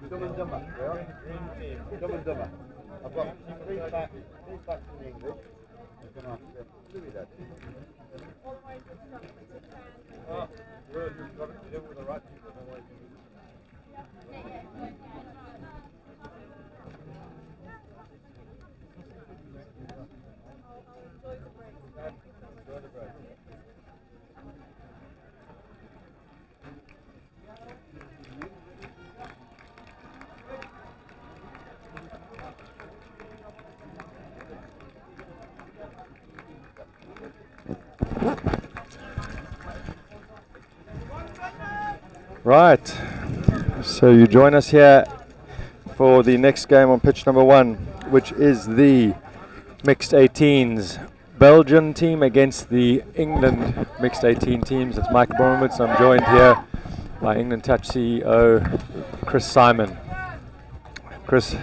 Dumb and dumber, yeah? Dumb and dumber. I've got three facts in English. I'm going to ask Louis that. Oh, you've got to deal with the right people. Right, so you join us here for the next game on pitch number 1, which is the mixed 18s Belgian team against the England mixed 18 teams. It's Mike Bromwitz. I'm joined here by England Touch CEO Chris Simon. Chris,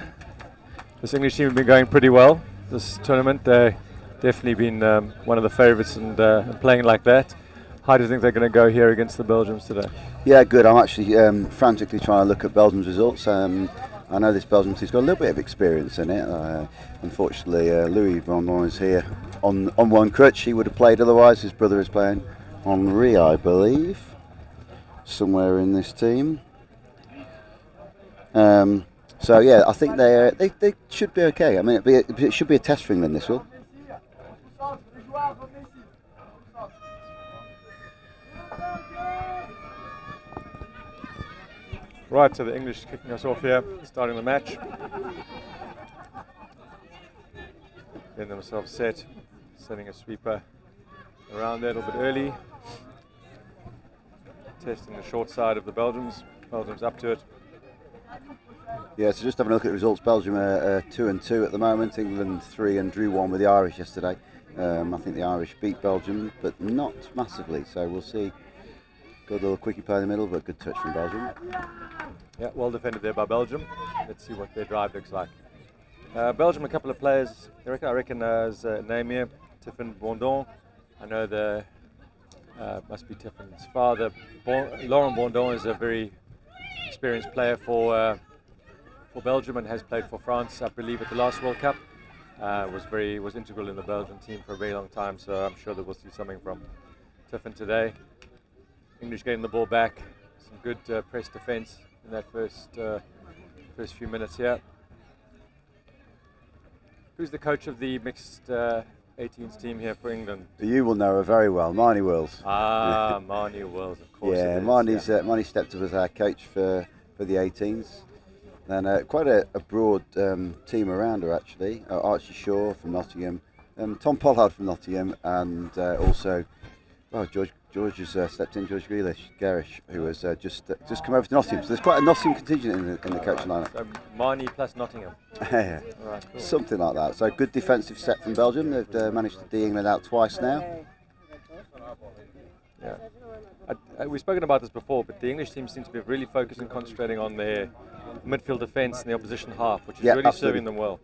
this English team have been going pretty well this tournament. They've definitely been one of the favourites and playing like that. How do you think they're going to go here against the Belgians today? Yeah, good. I'm actually frantically trying to look at Belgium's results. I know this Belgium team's got a little bit of experience in it. Unfortunately, Louis Brandon is here on one crutch. He would have played otherwise. His brother is playing Henri, I believe, somewhere in this team. So yeah, I think they should be okay. I mean, it should be a test for England. This will. Right, so the English kicking us off here, starting the match. Getting themselves set, setting a sweeper around there a little bit early. Testing the short side of the Belgians. Belgium's up to it. Yeah, so just having a look at the results. Belgium are 2-2 at the moment. England 3 and drew 1 with the Irish yesterday. I think the Irish beat Belgium, but not massively. So we'll see. Good little quickie play in the middle, but good touch from Belgium. Yeah, well defended there by Belgium. Let's see what their drive looks like. Belgium, a couple of players. I recognise name here, Tiffin Bondon. I know the must be Tiffin's father. Laurent Bondon is a very experienced player for Belgium and has played for France, I believe, at the last World Cup. Was integral in the Belgian team for a very long time, so I'm sure that we'll see something from Tiffin today. English getting the ball back, some good press defence in that first few minutes here. Who's the coach of the mixed 18s team here for England? You will know her very well, Marnie Wills. Ah, Marnie Wills, of course. Yeah, Marnie stepped up as our coach for the 18s. And quite a broad team around her, actually. Archie Shaw from Nottingham, Tom Pollard from Nottingham, and also George has stepped in, George Garish, who has just come over to Nottingham. So there's quite a Nottingham contingent in the coaching lineup. So Marnie plus Nottingham. Yeah, right, cool. Something like that. So good defensive set from Belgium. They've managed to D England out twice now. Yeah. We've spoken about this before, but the English team seems to be really focused and concentrating on their midfield defence and the opposition half, which is really absolutely serving them well.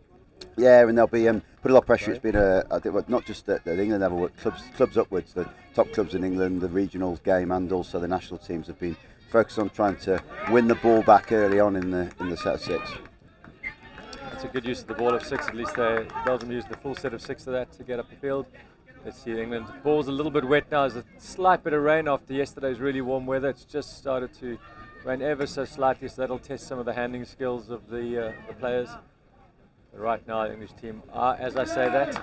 Yeah, and they'll be put a lot of pressure. It's been I think not just at the England level, but clubs upwards. The top clubs in England, the regional game, and also the national teams have been focused on trying to win the ball back early on in the set of 6. That's a good use of the ball of 6. At least Belgium used the full set of 6 of that to get up the field. Let's see England. Ball's a little bit wet now. There's a slight bit of rain after yesterday's really warm weather. It's just started to rain ever so slightly, so that'll test some of the handling skills of the players. But right now, the English team are, as I say that,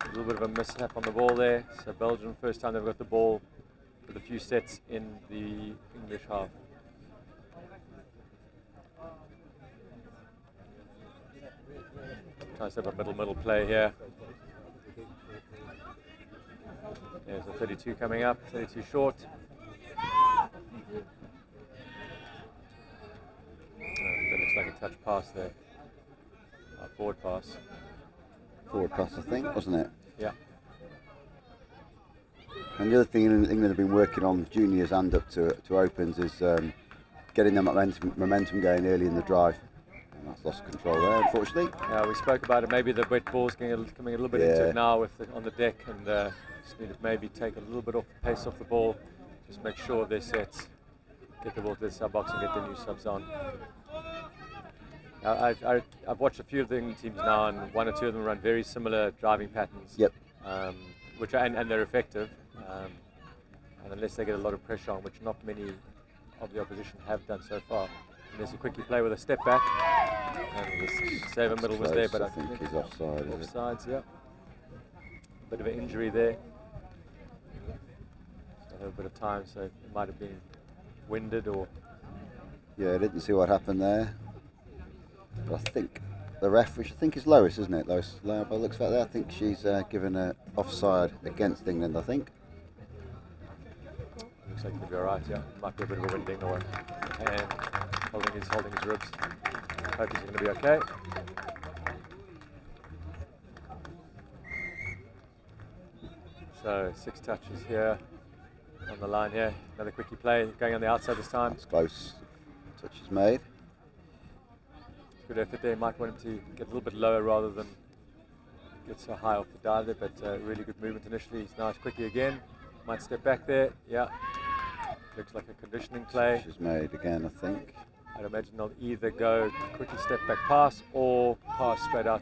a little bit of a mishap on the ball there. So Belgium, first time they've got the ball with a few sets in the English half. Trying to set up a middle play here. There's a 32 coming up, 32 short. That looks like a touch pass there. Forward pass. Forward pass, I think, wasn't it? Yeah. And the other thing England have been working on, juniors and up to opens, is getting the momentum going early in the drive. And that's lost control there, unfortunately. We spoke about it. Maybe the wet ball's coming a little bit into it now on the deck, and just need to maybe take a little bit off the pace off the ball. Just make sure they're set. Get the ball to the sub box and get the new subs on. I've watched a few of the England teams now, and one or two of them run very similar driving patterns. Yep. And they're effective. And unless they get a lot of pressure on, which not many of the opposition have done so far. And there's a quickie play with a step back. And the saver middle was there, but I think he's offside. Offsides, yeah. Bit of an injury there. So I have a bit of time, so it might have been winded or. Yeah, I didn't see what happened there. But I think the ref, which I think is Lois, isn't it? Lois Lau, by the looks like that. I think she's given an offside against England, I think. Looks like he'll be alright, yeah. Might be a bit of a winding or and holding his ribs. Hope he's going to be okay. So 6 touches here on the line here. Another quickie play going on the outside this time. That's close. Touch is made. Good effort there. Might want him to get a little bit lower rather than get so high off the dive there, but really good movement initially. He's nice quickie again. Might step back there. Yeah. Looks like a conditioning play. Touch is made again, I think. I'd imagine they'll either go quickie step back pass or pass straight out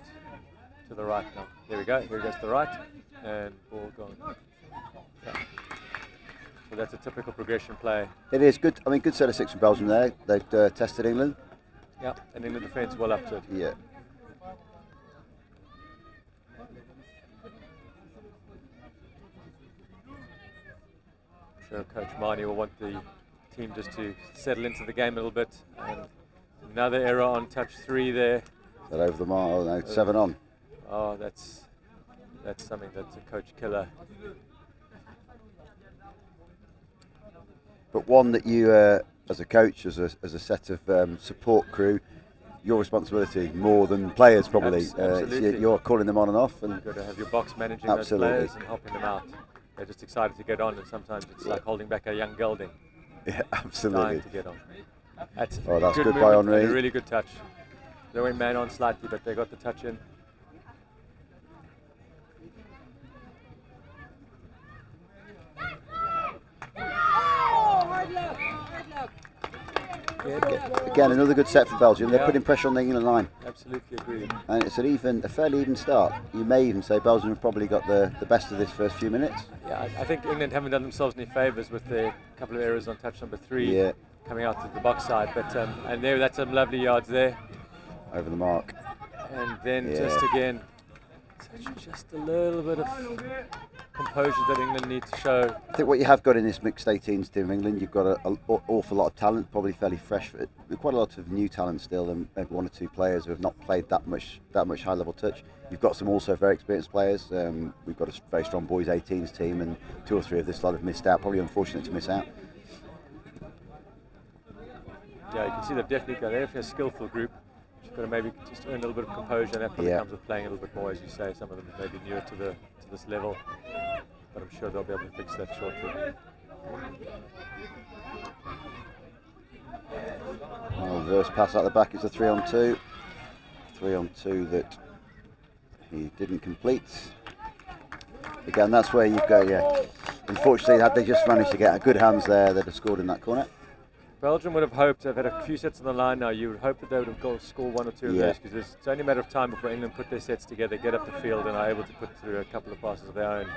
to the right now. There we go. Here he goes to the right. And ball gone. Yeah. So that's a typical progression play. It is good. I mean, good set of 6 from Belgium there. They've tested England. Yeah, and in the defence, well up to it. Yeah. I'm sure Coach Marnie will want the team just to settle into the game a little bit. And another error on touch 3 there. Is that over the mark? Oh, no, 7 on. Oh, that's something that's a coach killer. But one that you, as a coach, as a set of support crew, your responsibility more than players probably. Absolutely. You're calling them on and off, and You've got to have your box managing absolutely. those players and helping them out. They're just excited to get on, and sometimes it's like holding back a young gelding. Yeah, absolutely. Dying to get on. That's good by Henri. A really good touch. They went man on slightly, but they got the touch in. Again, another good set for Belgium. They're putting pressure on the England line. Absolutely agree. And it's a fairly even start. You may even say Belgium have probably got the best of this first few minutes. Yeah, I think England haven't done themselves any favours with their couple of errors on touch number 3 coming out to the box side. But and that's some lovely yards there. Over the mark. And then just again, just a little bit of composure that England need to show. I think what you have got in this mixed 18s team of England, you've got an awful lot of talent, probably fairly fresh, quite a lot of new talent still, and maybe 1 or 2 players who have not played that much high level touch. You've got some also very experienced players. We've got a very strong boys 18s team, and 2 or 3 of this lot have missed out. Probably unfortunate to miss out. Yeah, you can see they've definitely got a skillful group. Got to maybe just earn a little bit of composure, and that probably comes with playing a little bit more, as you say. Some of them may be newer to this level, but I'm sure they'll be able to fix that shortly. Reverse pass out the back. It's a 3-on-2. 3-on-2 that he didn't complete. Again, that's where you've got. Yeah. Unfortunately, had they just managed to get a good hands there, they'd have scored in that corner. Belgium would have hoped to have had a few sets on the line now. You would hope that they would have scored 1 or 2 of those, because it's only a matter of time before England put their sets together, get up the field, and are able to put through a couple of passes of their own.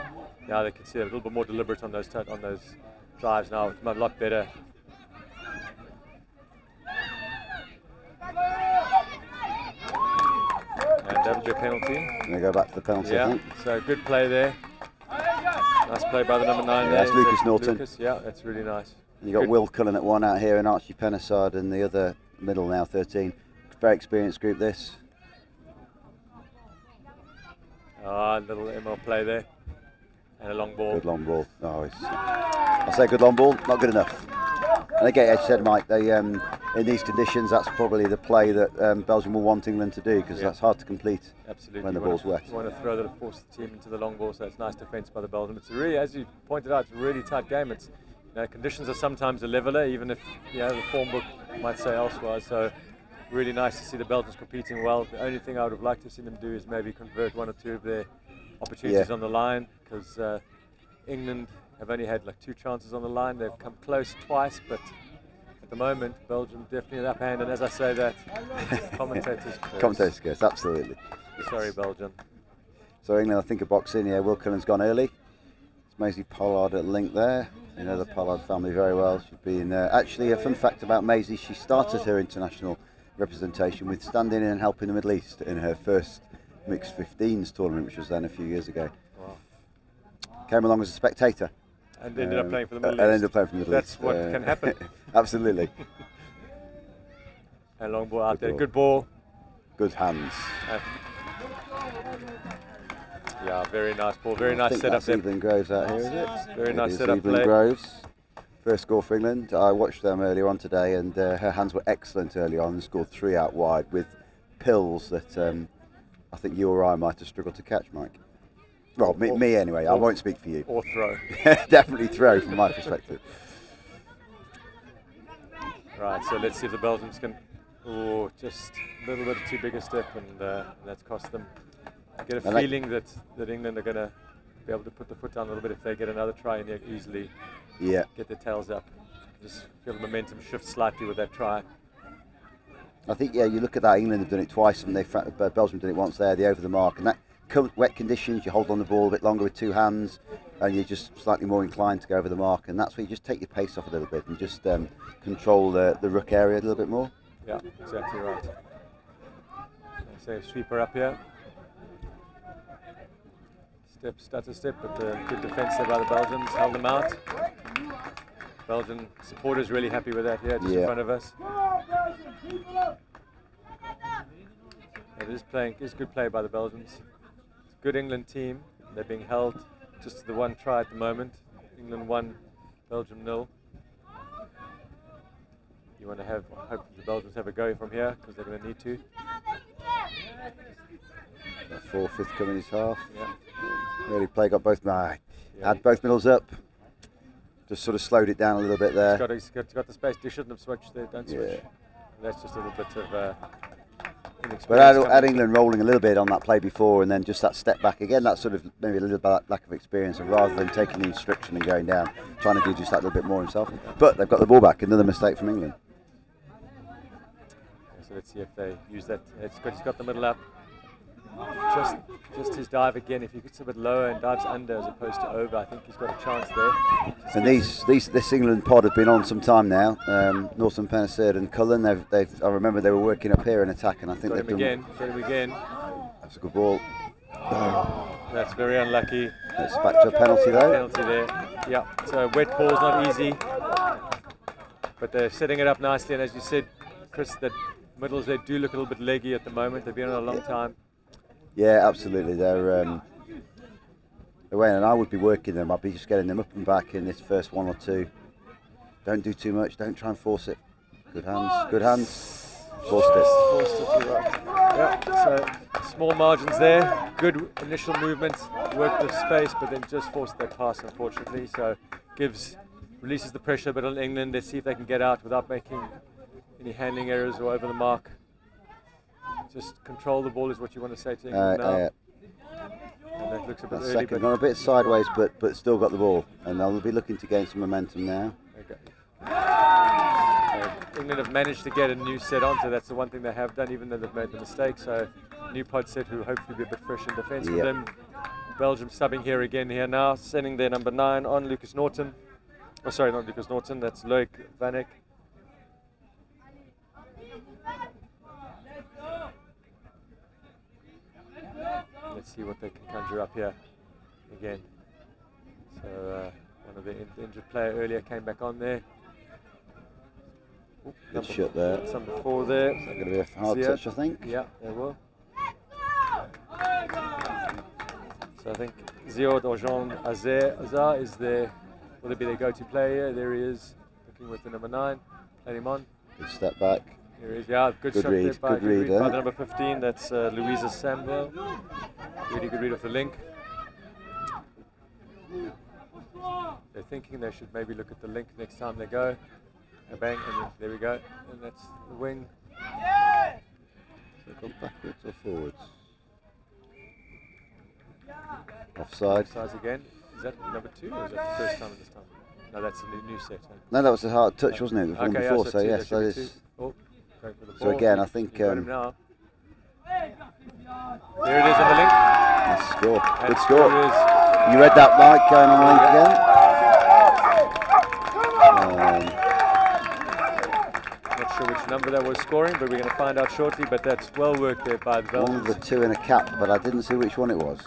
Now they can see a little bit more deliberate on those drives now. It's a lot better. And that'll be a penalty. And they go back to the penalty, I Yeah, think. so good play there. Nice play by the number 9 there. That's Lucas Norton. Lucas, yeah, that's really nice. And you've got Will Cullen at one out here and Archie Penasard in the other middle now, 13. Very experienced group, this. Little ML play there. And a long ball. Good long ball. Oh, I say good long ball, not good enough. And again, as you said, Mike, they, in these conditions, that's probably the play that Belgium will want England to do, because that's hard to complete. Absolutely. When the ball's wet. You want to throw that, force the team into the long ball, so it's nice defence by the Belgium. It's really, as you pointed out, it's a really tight game. It's, conditions are sometimes a leveler, even if the form book might say elsewhere. So really nice to see the Belgians competing well. The only thing I would have liked to see them do is maybe convert 1 or 2 of their opportunities on the line, because England have only had like 2 chances on the line. They've come close twice, but at the moment Belgium definitely an upper hand. And as I say that, commentators curse, absolutely. Sorry, Belgium. So England, I think, are boxing. Yeah, Will Cullen's gone early. It's Maisie Pollard at link there. You know the Pollard family very well. She's been actually, a fun fact about Maisie, she started her international representation with standing in and helping the Middle East in her first mixed 15s tournament, which was then a few years ago. Wow. Came along as a spectator. And ended up playing for the Middle East. And ended up playing for the Middle That's East. what can happen. Absolutely. And long ball out there. Good ball. Good hands. Yeah, very nice ball. Very nice setup there. Evelyn Groves out here, is it? Very nice setup Evelyn play. Groves. First score for England. I watched them earlier on today, and her hands were excellent early on and scored 3 out wide with pills that I think you or I might have struggled to catch, Mike. Well, me anyway. I won't speak for you. Or throw. Definitely throw from my perspective. Right, so let's see if the Belgians can. Oh, just a little bit too big a step, and that's cost them. I get a feeling that England are going to be able to put the foot down a little bit if they get another try in here easily. Yeah. Get their tails up. Just feel the momentum shift slightly with that try. I think, you look at that. England have done it twice, and Belgium did it once there. They over the mark, and that wet conditions, you hold on the ball a bit longer with 2 hands, and you're just slightly more inclined to go over the mark, and that's where you just take your pace off a little bit and just control the ruck area a little bit more. Yeah, exactly right. So sweeper up here. Stutter step, but good defence there by the Belgians, held them out. Belgian supporters really happy with that here, just in front of us. It is good play by the Belgians. It's a good England team. They're being held just to the 1 try at the moment. England 1, Belgium 0. You want to hope the Belgians have a go from here, because they're going to need to. 4/5 coming his half. Yeah. Really got both. Had both middles up. Just sort of slowed it down a little bit there. He's got the space. They shouldn't have switched. They don't switch. Yeah. That's just a little bit of inexperience. But had England rolling a little bit on that play before, and then just that step back again, that's sort of maybe a little bit lack of experience, and rather than taking the instruction and going down, trying to do just that little bit more himself. But they've got the ball back. Another mistake from England. So let's see if they use that. It's good. He's got the middle up. Just his dive again. If he gets a bit lower and dives under as opposed to over, I think he's got a chance there. And this England pod have been on some time now. Norton, Penasard and Cullen. I remember they were working up here in attack, and I think they've done. Got him again. That's a good ball. That's very unlucky. It's back to a penalty though. Penalty there. Yeah. So wet ball's not easy, but they're setting it up nicely. And as you said, Chris, the middles they do look a little bit leggy at the moment. They've been on a long time. Yeah, absolutely. They're away, and I would be working them. I'd be just getting them up and back in this first 1 or 2. Don't do too much. Don't try and force it. Good hands. Good hands. Forced it. Forced it. You're right. Yeah. So small margins there. Good initial movement. Worked the space, but then just forced that pass, unfortunately. So releases the pressure a bit on England. Let's see if they can get out without making any handling errors or over the mark. Just control the ball is what you want to say to England now. And that looks a bit early. Second, gone a bit sideways, but still got the ball. And they'll be looking to gain some momentum now. Okay. England have managed to get a new set on, so that's the one thing they have done, even though they've made the mistake. So new pod set who hopefully be a bit fresh in defence for them. Belgium subbing here now, sending their number 9 on, Lucas Norton. Oh, sorry, not Lucas Norton, that's Loic Vanek. Let's see what they can conjure up here again. So one of the injured player earlier came back on there. Ooh, Good shot there. Number 4 there. Is that going to be a hard touch, I think? Yeah, they will. So I think Ziad Ojan Azar is there. Will it be their go-to player? There he is, looking with the number 9. Played him on. Good step back. Here he is. Yeah, good shot read. there by, Good read, by the number 15. That's Louisa Samuel. Really good read of the link. They're thinking they should maybe look at the link next time they go. A bang, and there we go. And that's the wing. So go backwards or forwards? Offside. Offsides again. Is that number 2 or is that the first time in this time? No, that's a new set. Huh? No, that was a hard touch, wasn't it? The one before, yeah, so two, yes, that is. Oh, going for the So ball. again, I think. Got him now. There it is on the link. Nice score. And Good score. there it is. You read that, Mike, going on the link again. Not sure which number that was scoring, but we're going to find out shortly. But that's well worked there by the One of Belgians. the 2 in a cap, but I didn't see which one it was.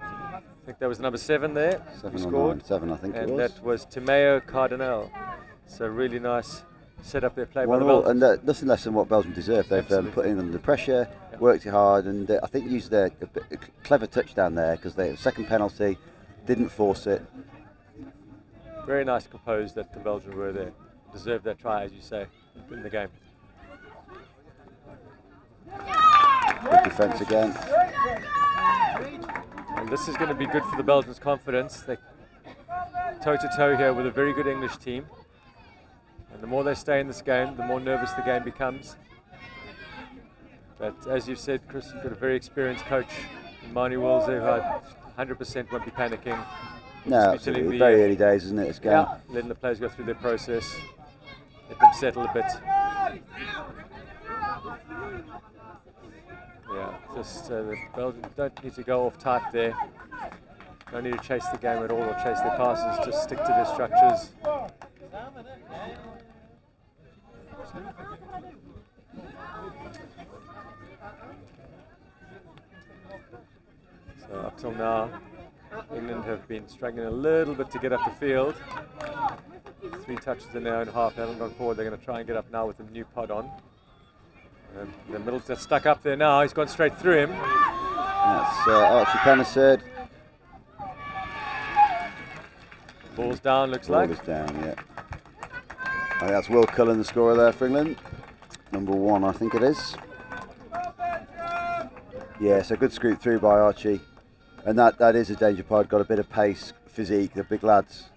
I think that was number 7 there. 7 who or scored. 9, 7 I think it And was. that was Timeo Cardinal. So really nice set up their play by the 1-1, Belgians. and nothing less than what Belgium deserved. They've put in under pressure, Yeah. worked it hard, and I think used a clever touchdown there because the second penalty didn't force it. Very nice composed that the Belgians were there. Deserved that try, as you say, in the game. Good defence again. And this is going to be good for the Belgians' confidence. They toe-to-toe here with a very good English team. And the more they stay in this game, the more nervous the game becomes. But as you've said, Chris, you've got a very experienced coach, Mani Wills, who 100% won't be panicking. No, Just be absolutely. telling the, Very early days, isn't it? This game. Yeah, letting the players go through their process, let them settle a bit. Yeah, just the Belgians don't need to go off type there. Don't need to chase the game at all or chase their passes, just stick to their structures. So up till now, England have been struggling a little bit to get up the field. 3 touches in their own half, they haven't gone forward. They're going to try and get up now with the new pod on. The middle's just stuck up there now. He's gone straight through him. That's Archie Pennisard. Ball's down, looks Ball like. is down, yeah. I think that's Will Cullen, the scorer there for England. Number 1, I think it is. Yeah, so good scoop through by Archie. And that is a danger pod, got a bit of pace, physique, they're big lads.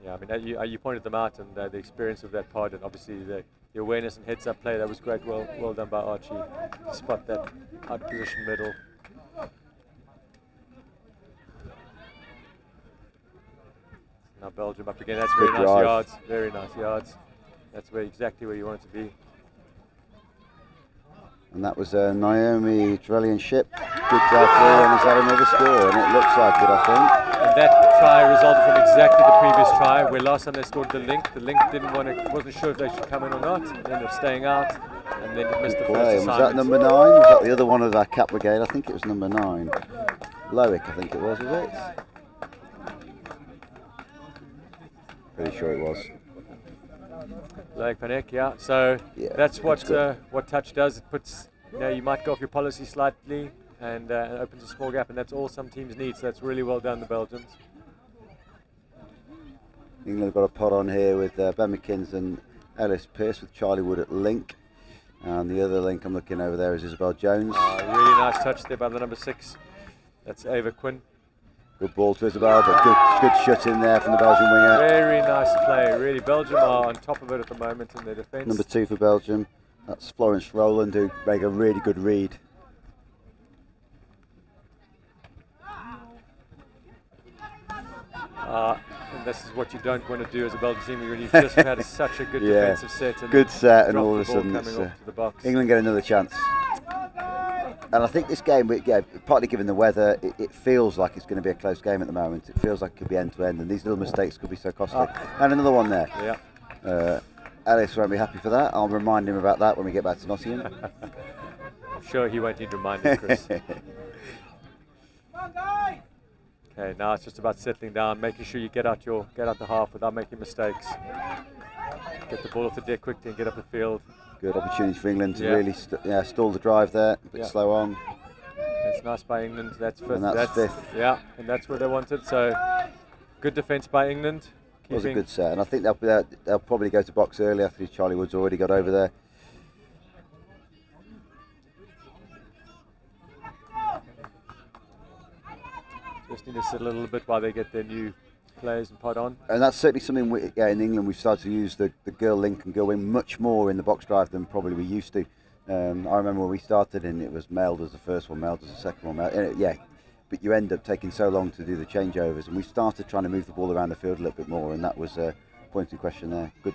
Yeah, I mean, you pointed them out, and the experience of that pod, and obviously the awareness and heads-up play, that was great. Well done by Archie to spot that out-position middle. Now Belgium up again. That's very Good nice drive. yards. Very nice yards. That's exactly where you want it to be. And that was Naomi Trevelyan-Ship. Good drive through, and he's had another score, and it looks like it, I think. And that try resulted from exactly the previous try, where last time they scored the link. The link wasn't sure if they should come in or not. They ended up staying out, and then it missed the Play. first Was assignment. that number 9? Was that the other one of our cap brigade? I think it was number 9. Loic, I think it was it? Pretty sure it was. Like Van Eyck, yeah. So Yeah, that's what good. what touch does. It puts, you might go off your policy slightly and opens a small gap, and that's all some teams need. So that's really well done, the Belgians. England have got a pod on here with Ben McKinns and Ellis Pearce with Charlie Wood at link. And the other link I'm looking over there is Isabel Jones. Really nice touch there by the number 6. That's Ava Quinn. Good ball to Isabel, but good shut in there from the Belgian winger. Very nice play. Really, Belgium are on top of it at the moment in their defence. Number 2 for Belgium. That's Florence Rowland, who made a really good read. And this is what you don't want to do as a Belgian team when you've just had such a good Yeah, defensive set. And good set, and drop all the of a ball sudden coming off to the box. England get another chance. And I think this game, partly given the weather, it feels like it's going to be a close game at the moment. It feels like it could be end to end, and these little mistakes could be so costly. And another one there. Yeah. Alice won't be happy for that. I'll remind him about that when we get back to Nottingham. I'm sure he won't need reminding, Chris. Okay, now it's just about settling down, making sure you get out the half without making mistakes. Get the ball off the deck quickly and get up the field. Good opportunity for England to really stall the drive there, a bit slow on. It's nice by England. That's fifth. And that's fifth. Yeah, and that's where they wanted. So good defence by England. It was a good set, and I think they'll probably go to box early after Charlie Wood's already got over there. Just need to sit a little bit while they get their new players and pod on. And that's certainly something in England we've started to use the girl link and girl wing much more in the box drive than probably we used to. I remember when we started and it was male does the first one, male does the second one, but you end up taking so long to do the changeovers, and we started trying to move the ball around the field a little bit more, and that was a point in question there. Good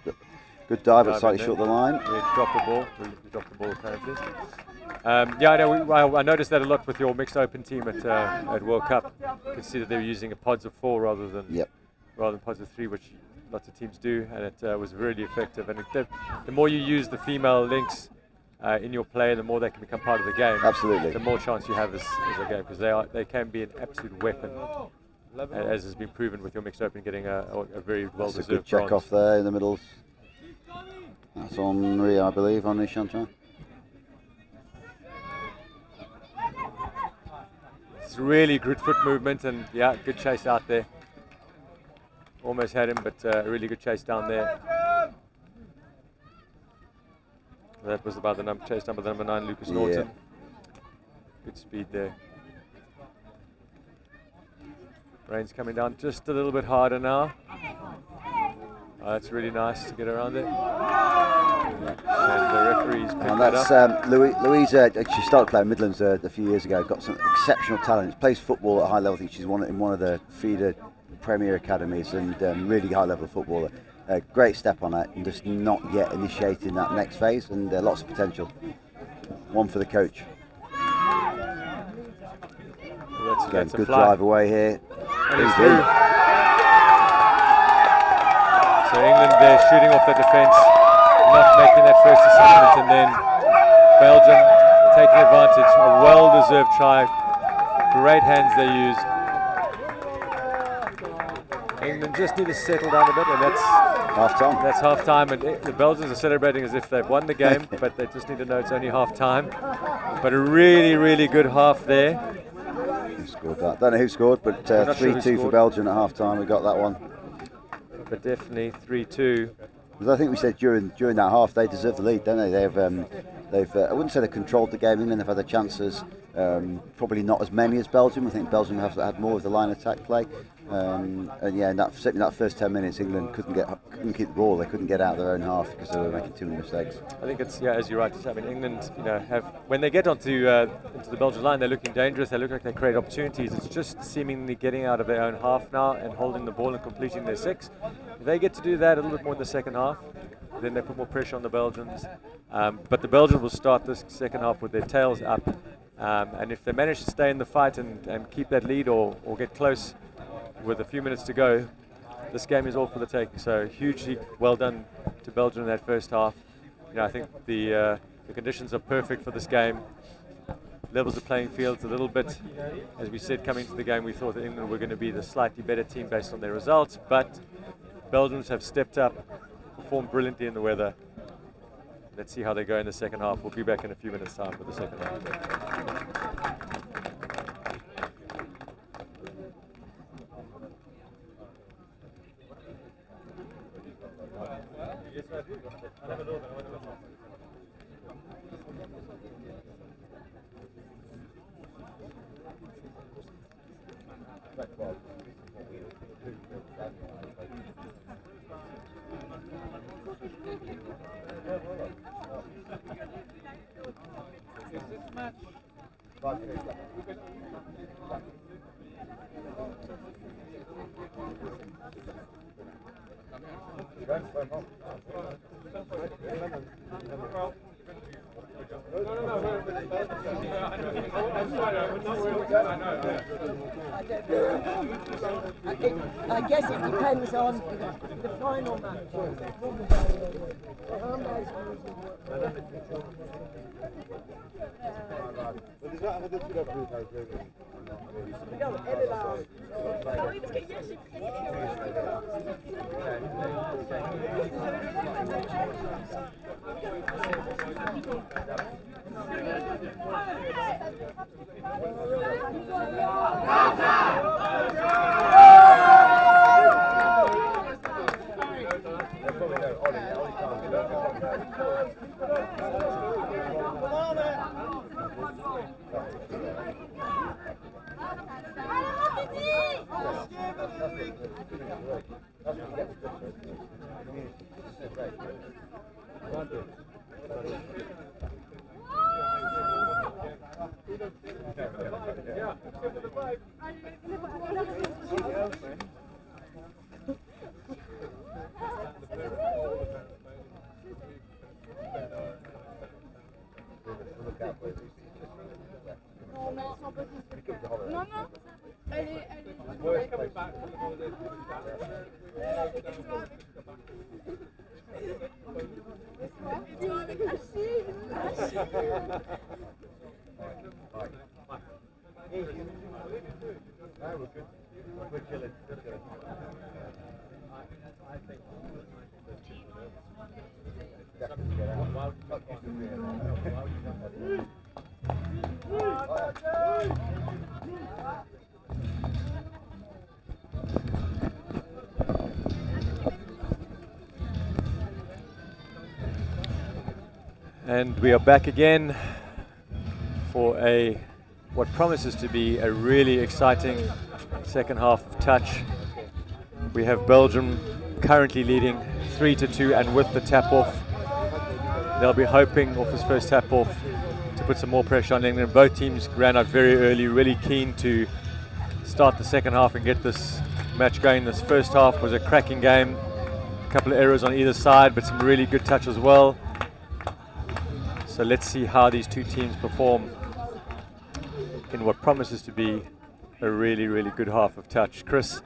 dive, but slightly short the line. We dropped the ball. We dropped the ball apparently. I noticed that a lot with your mixed open team at World Cup. You can see that they were using a pods of 4 rather than pods of 3, which lots of teams do, and it was really effective. And the more you use the female links in your play, the more they can become part of the game. Absolutely. The more chance you have as a game, because they can be an absolute weapon, as has been proven with your mixed open getting a very well-deserved That's a good check off there in the middle. That's on Ria, I believe, on Nishantra. It's really good foot movement, and good chase out there. Almost had him, but a really good chase down there. That was about the chase number 9, Lucas Norton. Good speed there. Rain's coming down just a little bit harder now. That's really nice to get around there. And the referee's picked that's Louisa. She started playing Midlands a few years ago. Got some exceptional talent. Plays football at a high level. I think she's in one of the feeder Premier academies, and really high level footballer. Great step on that, and just not yet initiating that next phase, and lots of potential. One for the coach. Again, good drive away here. And he's through. So England there shooting off the defence, not making that first assignment, and then Belgium taking advantage. A well-deserved try. Great hands they used. England just need to settle down a bit, and that's half-time. That's half-time, and the Belgians are celebrating as if they've won the game, but they just need to know it's only half-time. But a really, really good half there. Who scored that? Don't know who scored, but 3-2 for Belgium at half-time. We got that one. But definitely 3-2. I think we said during that half they deserve the lead, don't they? They've I wouldn't say they controlled the game. England have had the chances, probably not as many as Belgium. I think Belgium have had more of the line attack play, and certainly that first 10 minutes, England couldn't keep the ball. They couldn't get out of their own half because they were making too many mistakes. I think it's as you're right to say. I mean, England, have when they get onto into the Belgian line, they're looking dangerous. They look like they create opportunities. It's just seemingly getting out of their own half now and holding the ball and completing their 6. If they get to do that a little bit more in the second half, then they put more pressure on the Belgians. But the Belgians will start this second half with their tails up. And if they manage to stay in the fight and keep that lead or get close with a few minutes to go, this game is all for the taking. So hugely well done to Belgium in that first half. I think the conditions are perfect for this game. Levels the playing field a little bit. As we said, coming to the game, we thought that England were going to be the slightly better team based on their results, but Belgians have stepped up, performed brilliantly in the weather. Let's see how they go in the second half. We'll be back in a few minutes' time for the second half. I guess it depends on And we are back again for what promises to be a really exciting second half of touch. We have Belgium currently leading 3-2, and with the tap off, they'll be hoping off his first tap off to put some more pressure on England. Both teams ran out very early, really keen to start the second half and get this match going. This first half was a cracking game, a couple of errors on either side, but some really good touch as well. So let's see how these two teams perform in what promises to be a really, really good half of touch. Chris,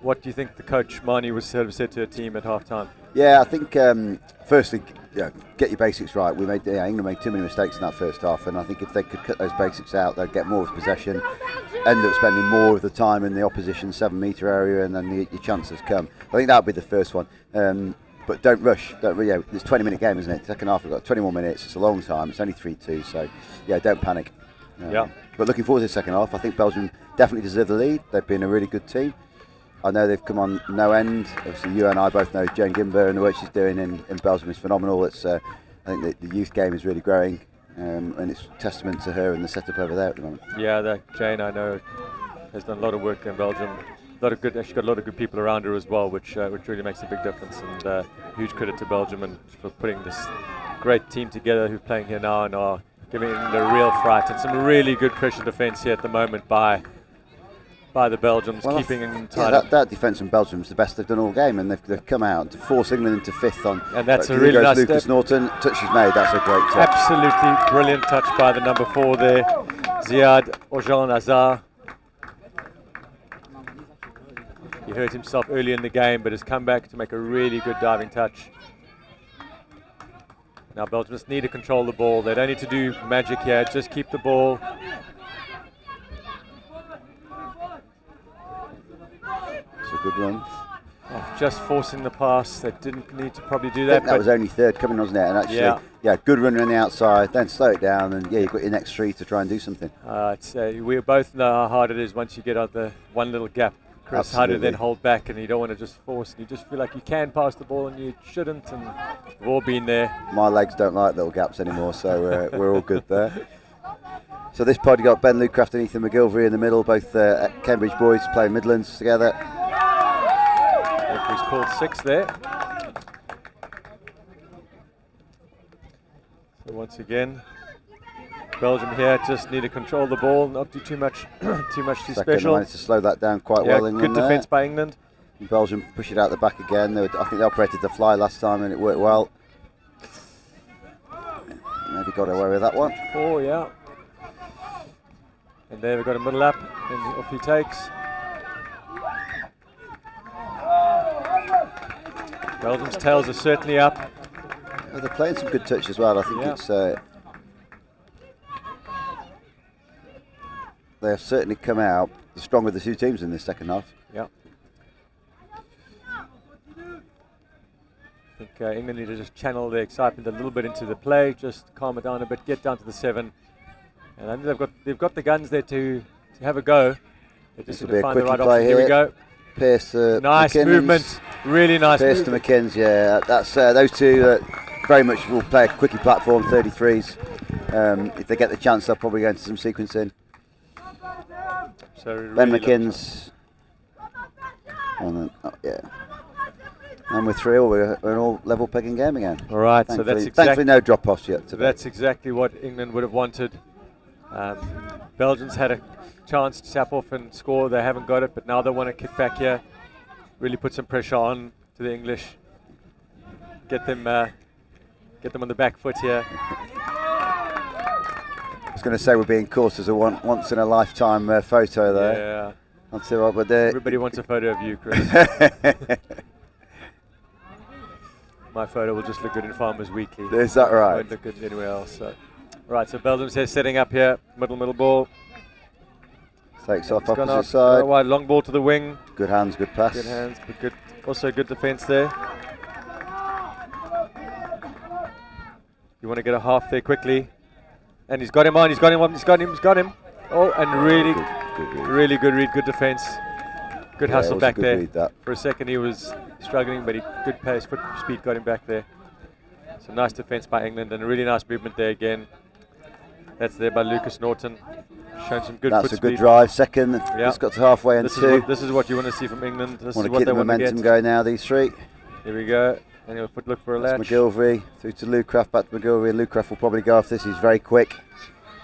what do you think the coach Mani was said to a team at half time? Yeah, I think firstly, get your basics right. England made too many mistakes in that first half, and I think if they could cut those basics out, they'd get more of possession, end up spending more of the time in the opposition 7-metre area, and then your chances come. I think that would be the first one. But don't rush. It's a 20-minute game, isn't it? Second half, we've got 20 more minutes. It's a long time. It's only 3-2, so don't panic. But looking forward to the second half. I think Belgium definitely deserve the lead. They've been a really good team. I know they've come on no end. Obviously, you and I both know Jane Gimber and the work she's doing in Belgium is phenomenal. It's I think the youth game is really growing, and it's a testament to her and the setup over there at the moment. Yeah, Jane, I know, has done a lot of work in Belgium. She's got a lot of good people around her as well, which really makes a big difference. And huge credit to Belgium and for putting this great team together who's playing here now and are giving England a real fright. And some really good pressure defence here at the moment by the Belgians, keeping England tight. That defence from Belgium is the best they've done all game, and they've come out to force England into fifth on. And that's a really nice Lucas step. Norton, touch is made. That's a great touch. Absolutely brilliant touch by the number 4 there, Ziad Ojan Azar. He hurt himself early in the game, but has come back to make a really good diving touch. Now Belgium just need to control the ball. They don't need to do magic here. Just keep the ball. It's a good run. Just forcing the pass. They didn't need to probably do I that. think that was only third coming, wasn't it? And actually, good runner on the outside. Then slow it down, and you've got your next 3 to try and do something. We both know how hard it is once you get out the one little gap. Chris, how to then hold back, and you don't want to just force, and you just feel like you can pass the ball and you shouldn't, and we've all been there. My legs don't like little gaps anymore, so we're all good there. So this pod, you got Ben Lucraft and Ethan McGilvery in the middle, both Cambridge boys playing Midlands together. Referee's called 6 there. So once again, Belgium here just need to control the ball, not do too much too special. Managed to slow that down quite well. England good defence by England. And Belgium push it out the back again. I think they operated the fly last time and it worked well. Maybe got away with that one. 4, yeah. And there we've got a middle up, and off he takes. Belgium's tails are certainly up. Well, they're playing some good touch as well. I think it's they have certainly come out the stronger of the two teams in this second half. Yeah. I think England need to just channel their excitement a little bit into the play, just calm it down a bit, get down to the 7. And I think they've got the guns there to have a go. They just need to find the right option. Here we go. Pierce to nice McKinnon's. Movement, really nice. Pierce to McKinnon's, yeah. That's those two very much will play a quickie platform 33s. If they get the chance, they'll probably go into some sequencing. So really Ben McKinnon's, and we're 3-3. We're an all level pegging game again. All right, thankfully, so that's thankfully no drop-offs yet today. That's exactly what England would have wanted. Belgians had a chance to tap off and score. They haven't got it, but now they want to kick back here, really put some pressure on to the English, get them on the back foot here. I was going to say we're being caught as a once in a lifetime photo there. Yeah. Not too right, but everybody wants a photo of you, Chris. My photo will just look good in Farmers Weekly. Is that right? Won't look good anywhere else. So. Right, so Belgium's here setting up here, middle ball. Takes off opposite side. Wide, long ball to the wing. Good hands, good pass. Good hands, but also good defence there. You want to get a half there quickly. And he's got him on, he's got him. Oh, and really good read, good defence. Good hustle back there. For a second he was struggling, but good pace, foot speed got him back there. So nice defence by England and a really nice movement there again. That's there by Lucas Norton. Showing some good foot speed. That's a good drive. Second, just got to halfway and this is what you want to see from England. This want is to what keep they the want to get. momentum going now, these three. Here we go. And he'll look for a latch. McGilvery through to Lucraft, back to McGilvery. Lucraft will probably go off this. He's very quick.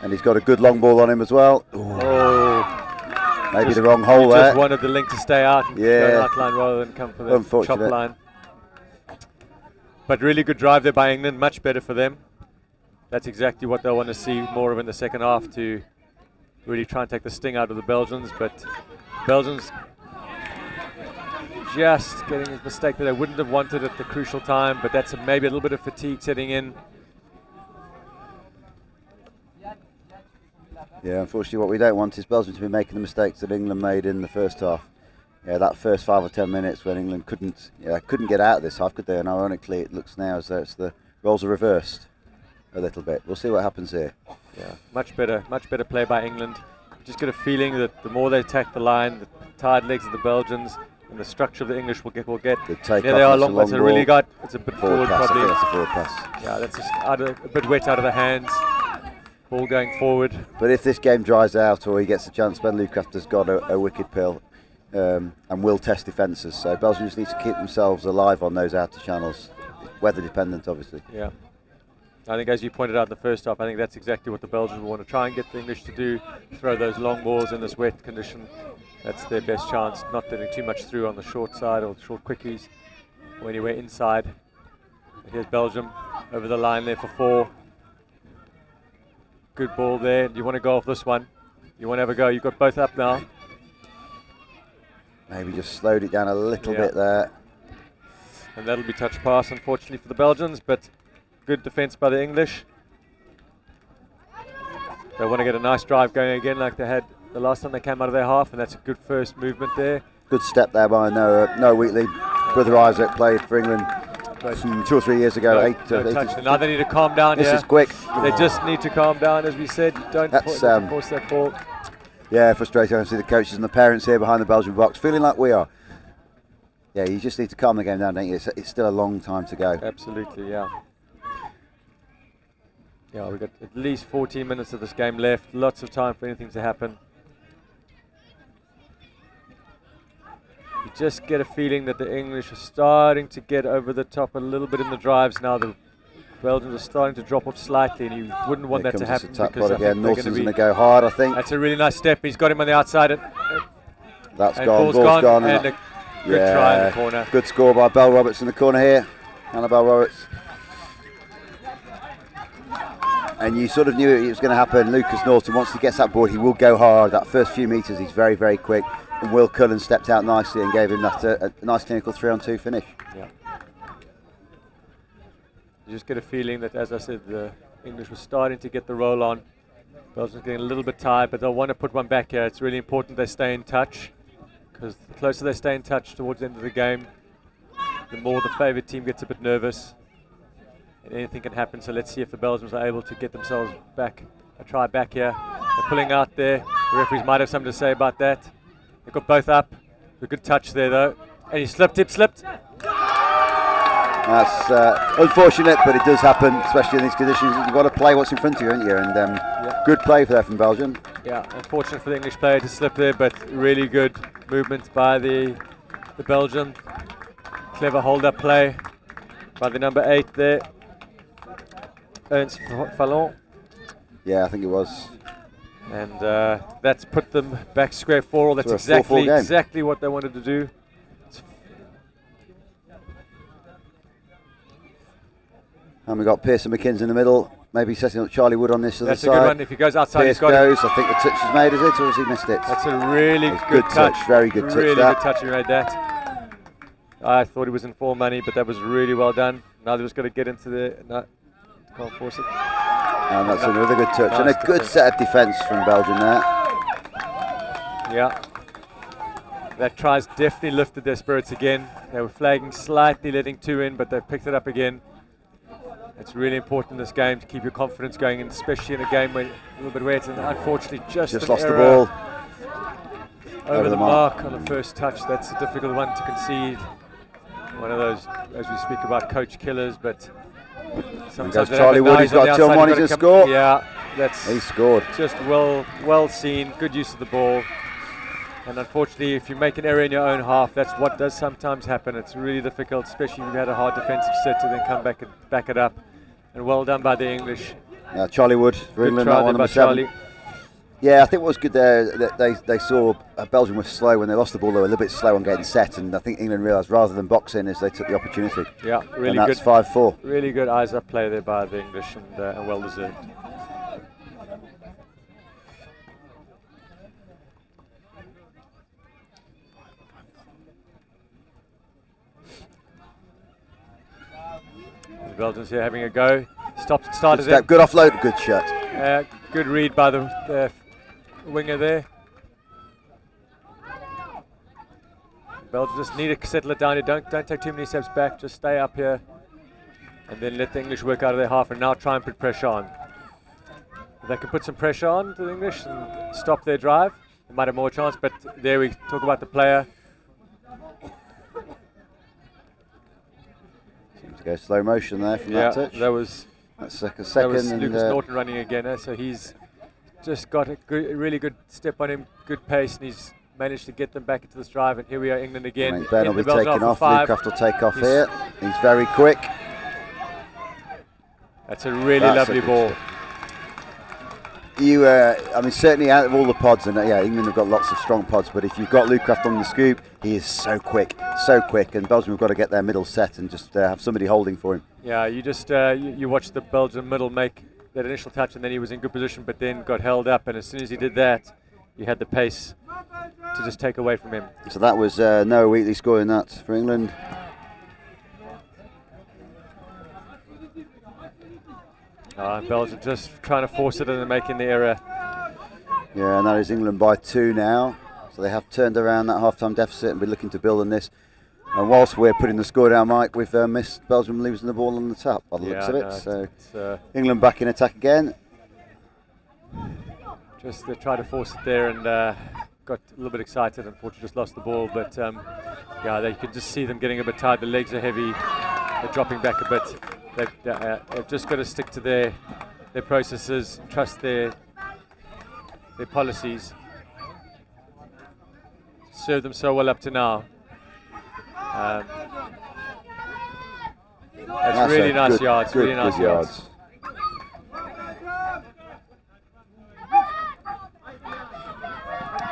And he's got a good long ball on him as well. Ooh. Oh. Maybe the wrong hole there. Just wanted the link to stay out and go outline rather than come for the chop line. But really good drive there by England, much better for them. That's exactly what they'll want to see more of in the second half to really try and take the sting out of the Belgians. But Belgians just getting a mistake that they wouldn't have wanted at the crucial time, but that's maybe a little bit of fatigue setting in. Yeah, unfortunately what we don't want is Belgium to be making the mistakes that England made in the first half. Yeah, that first 5 or 10 minutes when England couldn't get out of this half, could they? And ironically it looks now as though the roles are reversed a little bit. We'll see what happens here. Yeah, much better play by England. Just get a feeling that the more they attack the line, the tired legs of the Belgians and the structure of the English will get. Good take there off, they are, long it's a really got. It's a bit forward pass, probably. I think that's a forward pass. Yeah, that's just a bit wet out of the hands. Ball going forward. But if this game dries out or he gets a chance, Ben Lucraft has got a wicked pill and will test defences. So Belgium just need to keep themselves alive on those outer channels, weather dependent obviously. Yeah. I think as you pointed out in the first half, I think that's exactly what the Belgians want to try and get the English to do, throw those long balls in this wet condition. That's their best chance, not getting too much through on the short side or the short quickies or anywhere inside. But here's Belgium over the line there for 4. Good ball there. You want to go off this one. You want to have a go. You've got both up now. Maybe just slowed it down a little bit there. And that'll be touch pass, unfortunately, for the Belgians, but good defence by the English. They want to get a nice drive going again like they had the last time they came out of their half, and that's a good first movement there. Good step there by Noah Wheatley. Brother Isaac played for England 2 or 3 years ago. Now they need to calm down. This is quick. They just need to calm down, as we said. Don't force that ball. Yeah, frustrating. I see the coaches and the parents here behind the Belgian box feeling like we are. Yeah, you just need to calm the game down, don't you? It's still a long time to go. Absolutely, yeah. Yeah, we've got at least 14 minutes of this game left. Lots of time for anything to happen. You just get a feeling that the English are starting to get over the top a little bit in the drives now. The Belgians are starting to drop off slightly, and you wouldn't want that to happen because again, Norton's going to go hard, I think. That's a really nice step. He's got him on the outside. That's gone. Ball's gone. And a good try in the corner. Good score by Bell Roberts in the corner here. Annabelle Roberts. And you sort of knew it was going to happen. Lucas Norton, once he gets that board, he will go hard. That first few metres, he's very, very quick. And Will Cullen stepped out nicely and gave him that a nice clinical 3-on-2 finish. Yeah. You just get a feeling that, as I said, the English were starting to get the roll on. Belgium's getting a little bit tired, but they'll want to put one back here. It's really important they stay in touch, because the closer they stay in touch towards the end of the game, the more the favoured team gets a bit nervous. And anything can happen, so let's see if the Belgians are able to get themselves back, a try back here. They're pulling out there. The referees might have something to say about that. They've got both up. A good touch there, though. And he slipped. That's unfortunate, but it does happen, especially in these conditions. You've got to play what's in front of you, haven't you? And good play there from Belgium. Yeah, unfortunate for the English player to slip there, but really good movement by the Belgian. Clever hold-up play by the number 8 there, Ernst Fallon. Yeah, I think it was. And that's put them back square 4. That's So exactly what they wanted to do. And we've got Pearson McKinns in the middle, maybe setting up Charlie Wood on this other side. That's a good one. If he goes outside, Pearce he's got goes. it. I think the touch is made, is it, or has he missed it? That's a really good touch. Very good touch. Really good touch. He made that. I thought he was in full money, but that was really well done. Now they're just going to get into the... No, can't force it. And that's another good touch. Nice, and a good set of defence from Belgium there. Yeah. That tries definitely lifted their spirits again. They were flagging slightly, letting 2 in, but they picked it up again. It's really important in this game to keep your confidence going, and especially in a game where a little bit wet, and unfortunately just lost the ball over the mark on the first touch. That's a difficult one to concede. One of those, as we speak about coach killers, but sometimes Charlie Wood, he's got 2 on 1, he's going to score. Yeah, he scored. Just well seen, good use of the ball. And unfortunately, if you make an error in your own half, that's what does sometimes happen. It's really difficult, especially if you've had a hard defensive set, to then come back and back it up. And well done by the English. Yeah, Charlie Wood for Good England, try that one, by number 7. Charlie. Yeah, I think what was good there, that they saw Belgium was slow when they lost the ball. They were a little bit slow on getting set, and I think England realised rather than boxing, is they took the opportunity. Yeah, really and good. That's 5-4. Really good eyes-up play there by the English, and well deserved. The Belgians here having a go. Started good step, good offload, good shot. Good read by the winger there. Belgium just need to settle it down here. Don't take too many steps back. Just stay up here, and then let the English work out of their half. And now try and put pressure on. If they can put some pressure on to the English and stop their drive, they might have more chance. But there we talk about the player. Seems to go slow motion there from that touch. That's like a second. That was and Lucas Norton running again. So he's just got a really good step on him, good pace, and he's managed to get them back into this drive. And here we are, England again. Ben will be taking off. Lucas will take off here. He's very quick. That's a really lovely ball. I mean, certainly out of all the pods, and England have got lots of strong pods, but if you've got Lucas on the scoop, he is so quick, and Belgium have got to get their middle set and just have somebody holding for him. Yeah, you just you watch the Belgian middle make that initial touch, and then he was in good position, but then got held up, and as soon as he did that, you had the pace to just take away from him. So that was Noah Wheatley scoring that for England. Belgium just trying to force it and then making the error. Yeah, and that is England by 2 now. So they have turned around that half-time deficit and we're looking to build on this. And whilst we're putting the score down, Mike, we've missed Belgium losing the ball on the tap by the looks of it. So England back in attack again. Just they tried to force it there and got a little bit excited. Unfortunately, just lost the ball. But they could just see them getting a bit tired. The legs are heavy. They're dropping back a bit. They've just got to stick to their processes, trust their policies. Served them so well up to now. That's really nice yards. Really nice yards.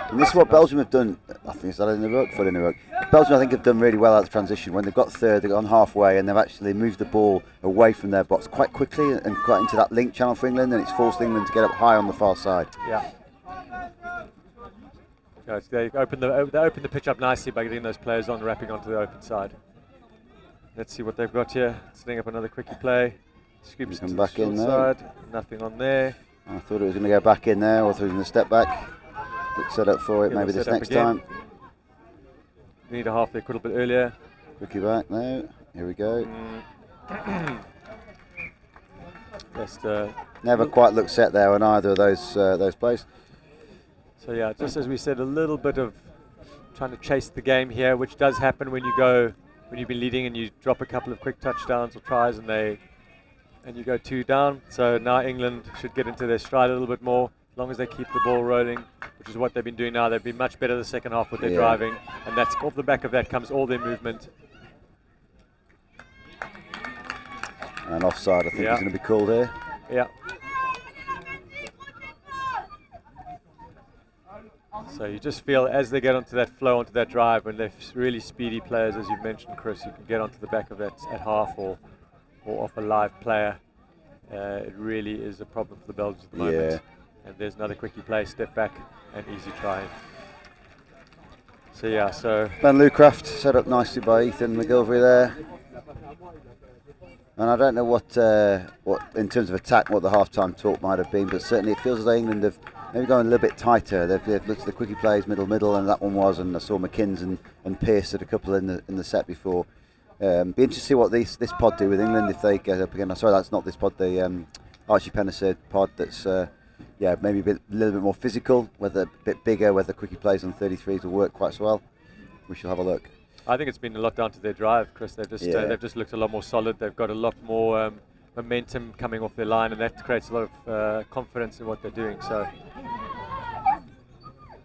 And this is what Belgium have done. I think it's that in the ruck, foot in the ruck. Belgium, I think, have done really well out of the transition. When they've got third, they've gone halfway, and they've actually moved the ball away from their box quite quickly and got into that link channel for England, and it's forced England to get up high on the far side. Yeah. They open the pitch up nicely by getting those players on, wrapping onto the open side. Let's see what they've got here. Setting up another quickie play. Scoops to the back in short there. side. Nothing on there. I thought it was going to go back in there, or thought it was going to step back. Good set up for it, Yeah, maybe they'll this set up next again. time. Need a half there, quite a bit earlier. Quickie back now. Here we go. Just, Never quite looked set there on either of those plays. so yeah, just as we said, a little bit of trying to chase the game here, which does happen when you've been leading and you drop a couple of quick touchdowns or tries and you go 2 down. So now England should get into their stride a little bit more, as long as they keep the ball rolling, which is what they've been doing now. They've been much better the second half with their driving, and that's off the back of that comes all their movement. And offside, I think, is going to be called here. Yeah. So you just feel as they get onto that flow, onto that drive, when they're really speedy players, as you've mentioned, Chris, you can get onto the back of that at half or off a live player. It really is a problem for the Belgians at the moment. Yeah. And there's another quickie play, step back, and easy try. So yeah, so Ben Lucraft set up nicely by Ethan McGilvery there. And I don't know what in terms of attack, what the half-time talk might have been, but certainly it feels as though England have maybe gone a little bit tighter. They've looked at the quickie plays, middle, and that one was, and I saw McKinns and Pearce at a couple in the set before. Be interesting to see what this pod do with England if they get up again. Sorry, that's not this pod, the Archie Pennisard pod. That's maybe a little bit more physical, whether a bit bigger, whether quickie plays on 33s will work quite so well. We shall have a look. I think it's been a lot down to their drive, Chris. They've just looked a lot more solid. They've got a lot more momentum coming off their line, and that creates a lot of confidence in what they're doing. So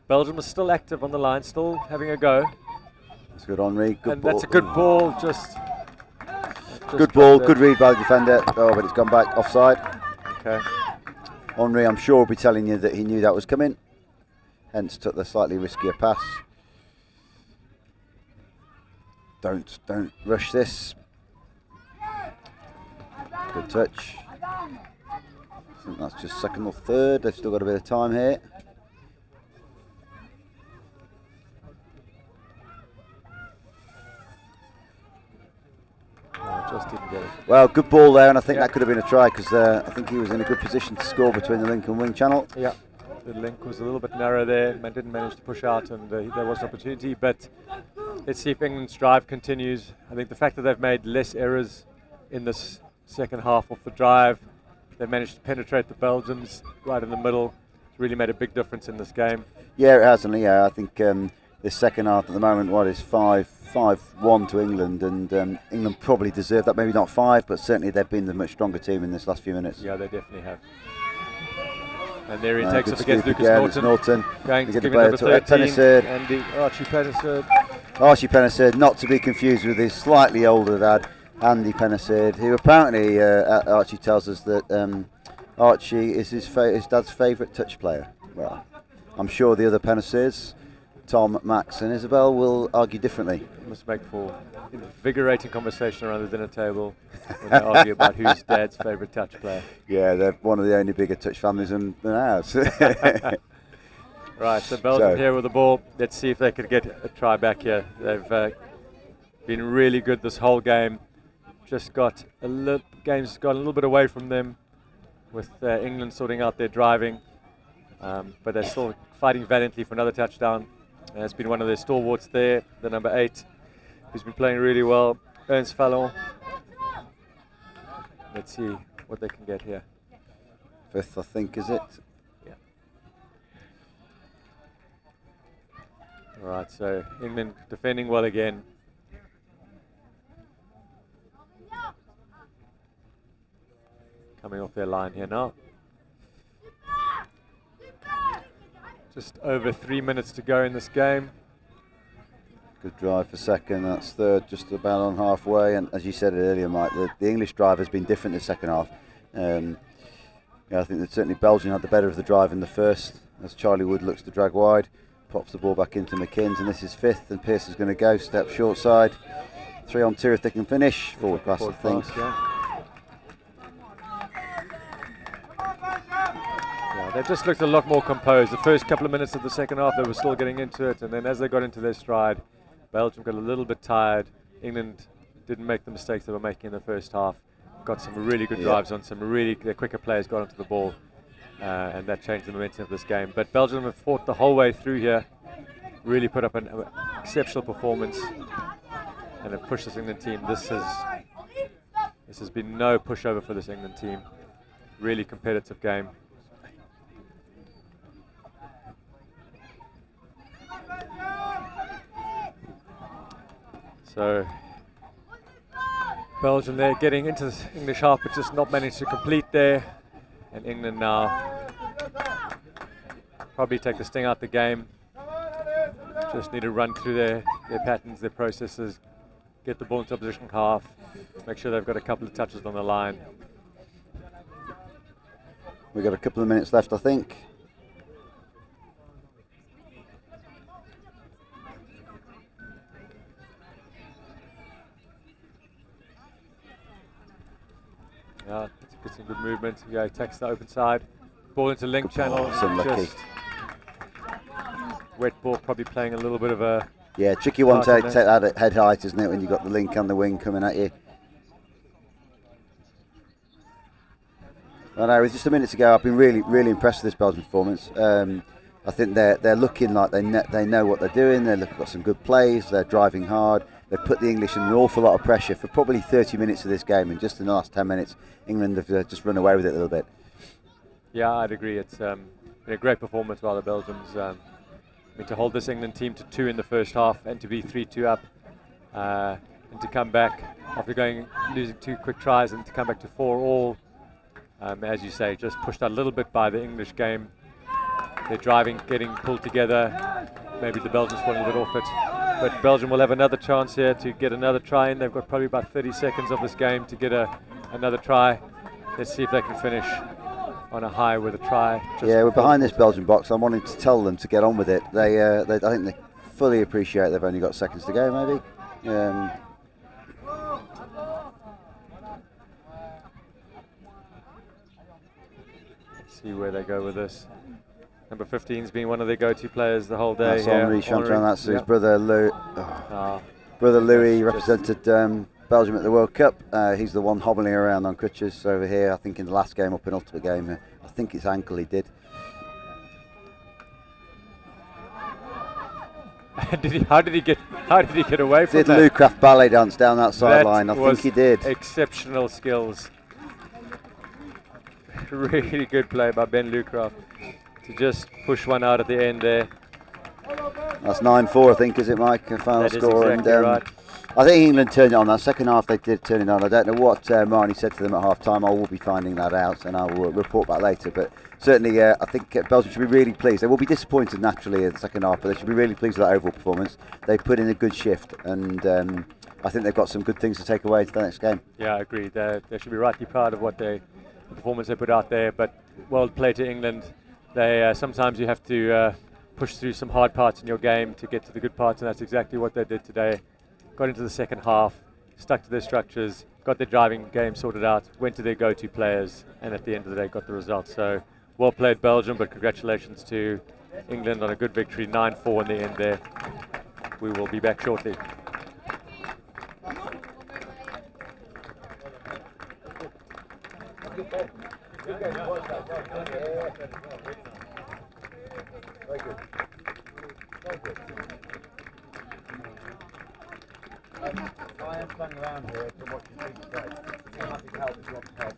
Belgium is still active on the line, still having a go. That's good, Henri. Good and ball. That's a good ball. Just good ball. Good read by the defender. Oh, but it's gone back offside. Okay. Henri, I'm sure, will be telling you that he knew that was coming, hence took the slightly riskier pass. Don't rush this. Good touch. I think that's just second or third. They've still got a bit of time here. Just didn't get it. Well, good ball there, and I think that could have been a try because I think he was in a good position to score between the link and wing channel. Yeah, the link was a little bit narrow there. Man didn't manage to push out, and there was an opportunity. But let's see if England's drive continues. I think the fact that they've made less errors in this second half of the drive, they've managed to penetrate the Belgians right in the middle. It's really made a big difference in this game. Yeah, it has, and I think this second half at the moment, what is 5-1 to England, and England probably deserve that. Maybe not 5, but certainly they've been the much stronger team in this last few minutes. Yeah, they definitely have. And there he takes up against Lucas Norton. Going to get give the number 13, Pennisard. Archie Pennisard. Archie Pennisard, not to be confused with his slightly older dad, Andy Pennisard, who apparently, Archie tells us that Archie is his dad's favourite touch player. Well, I'm sure the other Pennisards, Tom, Max and Isabel, will argue differently. It must make for invigorating conversation around the dinner table when they argue about who's dad's favourite touch player. Yeah, they're one of the only bigger touch families than ours. Right, so Belgium here with the ball. Let's see if they could get a try back here. They've been really good this whole game. Just got game's gone a little bit away from them with England sorting out their driving, but they're still fighting valiantly for another touchdown. It's been one of their stalwarts there, the number 8, who's been playing really well, Ernst Fallon. Let's see what they can get here. 5th, I think, is it? Yeah. All right, so England defending well again. Coming off their line here now. Just over 3 minutes to go in this game. Good drive for second, that's third, just about on halfway. And as you said earlier, Mike, the English drive has been different in the second half. I think that certainly Belgium had the better of the drive in the first, as Charlie Wood looks to drag wide, pops the ball back into McKinns, and this is 5th, and Pearce is going to go, step short side. 3 on 2 if they can finish. Forward pass, I think. They just looked a lot more composed. The first couple of minutes of the second half, they were still getting into it, and then as they got into their stride, Belgium got a little bit tired. England didn't make the mistakes they were making in the first half. Got some really good drives on some really the quicker players got onto the ball, and that changed the momentum of this game. But Belgium have fought the whole way through here, really put up an exceptional performance, and have pushed this England team. This has been no pushover for this England team. Really competitive game. So Belgium there getting into this English half, but just not managed to complete there. And England now probably take the sting out the game. Just need to run through their patterns, their processes, get the ball into opposition half, make sure they've got a couple of touches on the line. We've got a couple of minutes left, I think. Yeah, it's some good movement. Yeah, he takes the open side. Ball into link channel. Just wet ball, probably playing a little bit of a... Yeah, tricky one to take that at head height, isn't it, when you've got the link on the wing coming at you. I know, just a minute to go. I've been really impressed with this Belgian performance. I think they're looking like they know what they're doing. They've got some good plays. They're driving hard. They've put the English in an awful lot of pressure for probably 30 minutes of this game, and just in the last 10 minutes, England have just run away with it a little bit. Yeah, I'd agree. It's been a great performance by the Belgians. I mean, to hold this England team to 2 in the first half and to be 3-2 up, and to come back after losing 2 quick tries and to come back to 4 all. As you say, just pushed out a little bit by the English game. They're driving, getting pulled together. Maybe the Belgians falling a bit off it. But Belgium will have another chance here to get another try in. They've got probably about 30 seconds of this game to get another try. Let's see if they can finish on a high with a try. Yeah, we're behind this Belgian box. I'm wanting to tell them to get on with it. I think they fully appreciate they've only got seconds to go, maybe. See where they go with this. Number 15's been one of their go-to players the whole day. That's Henri Chantran, that's his brother Lou. Brother Louis represented Belgium at the World Cup. He's the one hobbling around on crutches over here. I think in the last game, up in Ultimate Game, I think it's ankle he did. How did he get away from that? Did Lou Craft ballet dance down that sideline? I think he did. Exceptional skills. Really good play by Ben Lucraft to just push one out at the end there. That's 9-4, I think, is it, Mike? Final that score. Is exactly right. I think England turned it on. That second half, they did turn it on. I don't know what Marnie said to them at half time. I will be finding that out, and I will report back later. But certainly, I think Belgium should be really pleased. They will be disappointed naturally in the second half, but they should be really pleased with that overall performance. They put in a good shift, and I think they've got some good things to take away to the next game. Yeah, I agree. They should be rightly proud of the performance they put out there. But well played to England. They sometimes you have to push through some hard parts in your game to get to the good parts, and that's exactly what they did today. Got into the second half, stuck to their structures, got their driving game sorted out, went to their go-to players, and at the end of the day got the result. So well played Belgium, but congratulations to England on a good victory, 9-4 in the end there. We will be back shortly. I am playing around here to watch the big play. I'm happy to help if you want to help.